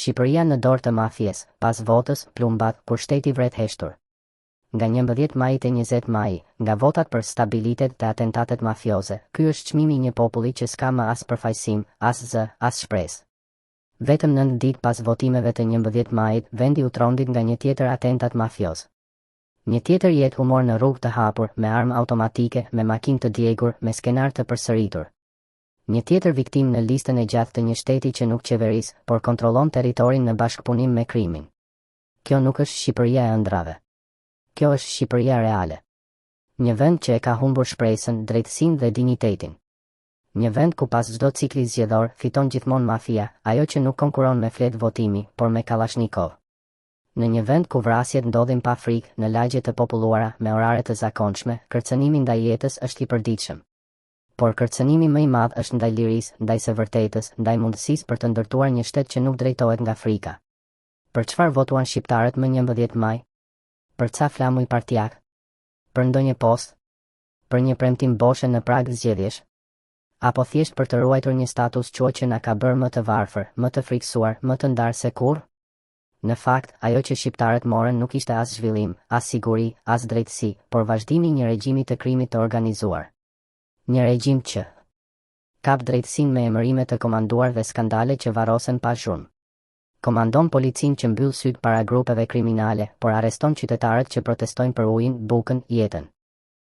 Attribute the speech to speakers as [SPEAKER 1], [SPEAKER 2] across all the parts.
[SPEAKER 1] Shqipëria në dorë të mafjes, pas votës, plumbat, kur shteti vret heshtur. Nga 11 maj e 20 maj, nga votat për stabilitet të atentatet mafioze, ky është çmimi i një populli që s'ka më as përfaqësim, as zë, as shpresë. Vetëm 9 ditë pas votimeve të 11 majit, vendi u trondit nga një tjetër atentat mafioz. Një tjetër jetë humor në rrugë të hapur, me armë automatike, me makinë të djegur, me skenar të përsëritur. Një tjetër viktim në listën e gjatë të një shteti që nuk qeveris, por kontrollon territorin në bashkëpunim me krimin. Kjo nuk është Shqipëria e ëndrave. Kjo është Shqipëria reale. Një vend që e ka humbur shpresën, drejtësinë dhe dinjitetin. Një vend ku pas çdo cikli zgjedhor fiton gjithmonë mafia, ajo që nuk konkuron me fletë votimi, por me Kalashnikov. Në një vend ku vrasjet ndodhin pa frikë, në lagje të populluara, me orare të zakonshme, kërcënimi ndaj jetës është i përditshëm. Por kërcënimi më i madh është ndaj lirisë, ndaj së vërtetës, ndaj mundësisë për të ndërtuar një shtet që nuk drejtohet nga frika. Për çfarë votuan shqiptarët më 11 maj? Për ca flamuj partijak? Për ndonjë postë? Për një premtim boshe në prag zgjedhjesh? Apo thjesht për të ruajtur një status quo që na ka bërë më të varfër, më të frikësuar, më të ndarë se kurrë? Në fakt, ajo që shqiptarët morën nuk ishte as zhvillim, as siguri, as drejtësi, por vazhdimi i një regjimi të krimit të organizuar. Një regjim që kap drejtësinë me emërime të komanduar dhe skandale që varrosen pa zhurmë. Komandon policinë që mbyll syt para grupeve kriminale, por arreston qytetarët që protestojnë për ujin, bukën, jetën.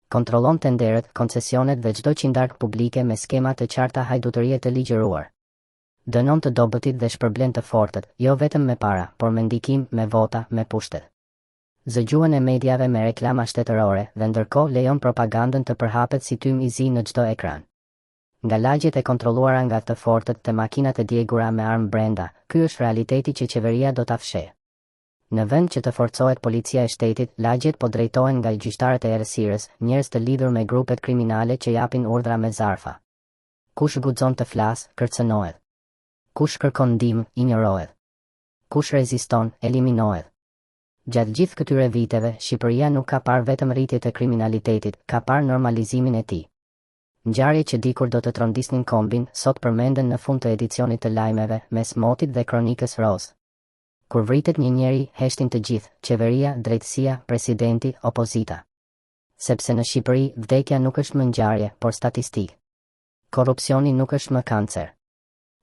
[SPEAKER 1] Kontrollon tenderët, koncesionet dhe çdo qindark publike me skema të qarta hajdutërie të ligjëruar. Dënon të dobëtit dhe shpërblen të fortët, jo vetëm me para, por me ndikim, me vota, me pushtet. Zëgjuan e mediave me reklama shtetërore dhe ndërkohë lejon propagandën të përhapet si tym i zi në çdo ekran. Nga lagjet e kontrolluara nga të fortët të makinat e djegura me armë brenda, ky është realiteti që qeveria do ta fshehë. Në vend që të forcohet policia e shtetit, lagjet po drejtohen nga gjyqtarët e errësirës, njerëz të lidhur me grupet kriminale që japin urdhra me zarfa. Kush guxon të flas, kërcënohet. Kush kërkon ndihmë, injorohet. Kush reziston, eliminohet. Gjatë gjithë këtyre viteve, Shqipëria nuk ka parë vetëm rritje të kriminalitetit, ka parë normalizimin e tij. Ngjarje që dikur do të trondisnin kombin, sot përmenden në fund të edicionit të lajmeve, mes motit dhe kronikës roz. Kur vritet një njeri, heshtin të gjithë, qeveria, drejtësia, presidenti, opozita. Sepse në Shqipëri, vdekja nuk është më ngjarje, por statistikë. Korrupsioni nuk është më kancer.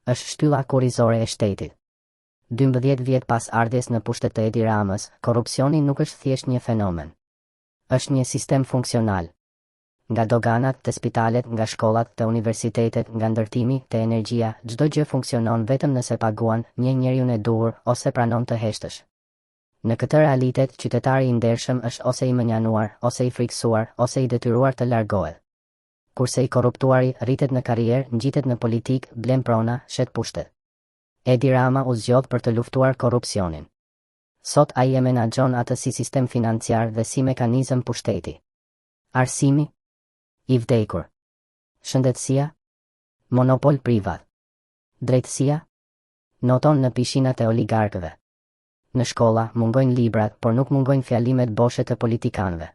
[SPEAKER 1] Është shtylla kurrizore e shtetit. 12 vjet pas ardhes në pushtet të Edi Ramës, korrupsioni nuk është thjesht një fenomen. Është një sistem funksional. Nga doganat, të spitalet, nga shkollat, të universitetet, nga ndërtimi, të energjia, çdo gjë funksionon vetëm nëse paguan një njeriu e duhur ose pranon të heshtësh. Në këtë realitet, qytetari i ndershëm është ose i mënjanuar, ose i frikësuar, ose i detyruar të largohet. Kurse i korruptuari rritet në karrierë, ngjitet në politik, blen prona, shet pushtet. Edi Rama u zgjodh për të luftuar korrupsionin. Sot ai e menaxhon atë si sistem financiar dhe si mekanizëm pushteti. Arsimi i vdekur. Shëndetësia, monopol privat. Drejtësia, noton në pishinat e oligarkëve. Në shkolla mungojnë librat, por nuk mungojnë fjalimet boshe të politikanëve.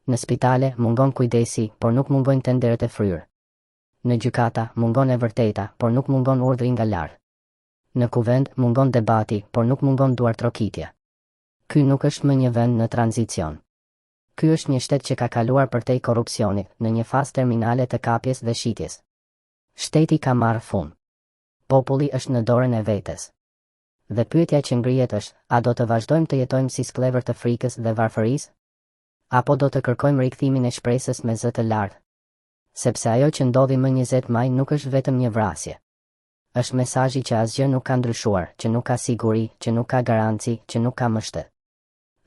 [SPEAKER 1] Në spitale mungon kujdesi, por nuk mungojnë tenderet e fryrë. Në gjykata mungon e vërteta, por nuk mungon urdhri nga lart. Në kuvend mungon debati, por nuk mungon duartrokitja. Ky nuk është më një vend në tranzicion. Ky është një shtet që ka kaluar përtej korrupsionit, në një fazë terminale të kapjes dhe shitjes. Shteti ka marrë fund. Populli është në dorën e vetes. Dhe pyetja që ngrihet është, a do të vazhdojmë të jetojmë si sklever të frikës dhe varfërisë? Apo do të kërkojmë rikthimin e shpresës me zë të lartë? Sepse ajo që ndodhi më 20 maj nuk është vetëm një vrasje. Është mesazhi që asgjë nuk ka ndryshuar, që nuk ka siguri, që nuk ka garanci, që nuk ka mbështet.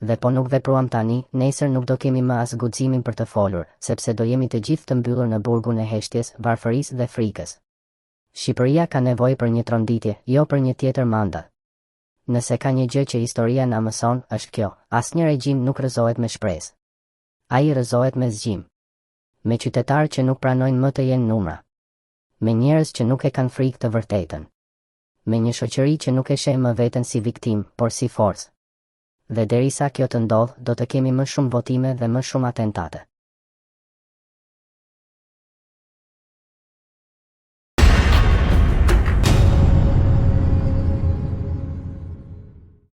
[SPEAKER 1] Dhe po nuk vepruam tani, nesër nuk do kemi më as guximin për të folur, sepse do jemi të gjithë të mbyllur në burgun e heshtjes, varfërisë dhe frikës. Shqipëria ka nevojë për një tronditje, jo për një tjetër mandat. Nëse ka një gjë që historia na mëson, është kjo: asnjë regjim nuk rrëzohet me shpresë. Ai rrëzohet me zgjim. Me qytetarë që nuk pranojnë më të jenë numra. Me njerëz që nuk e kanë frikë të vërtetën. Me një shoqëri që nuk e sheh më veten si viktim, por si forcë. Dhe derisa kjo të ndodhë, do të kemi më shumë votime dhe më shumë atentate.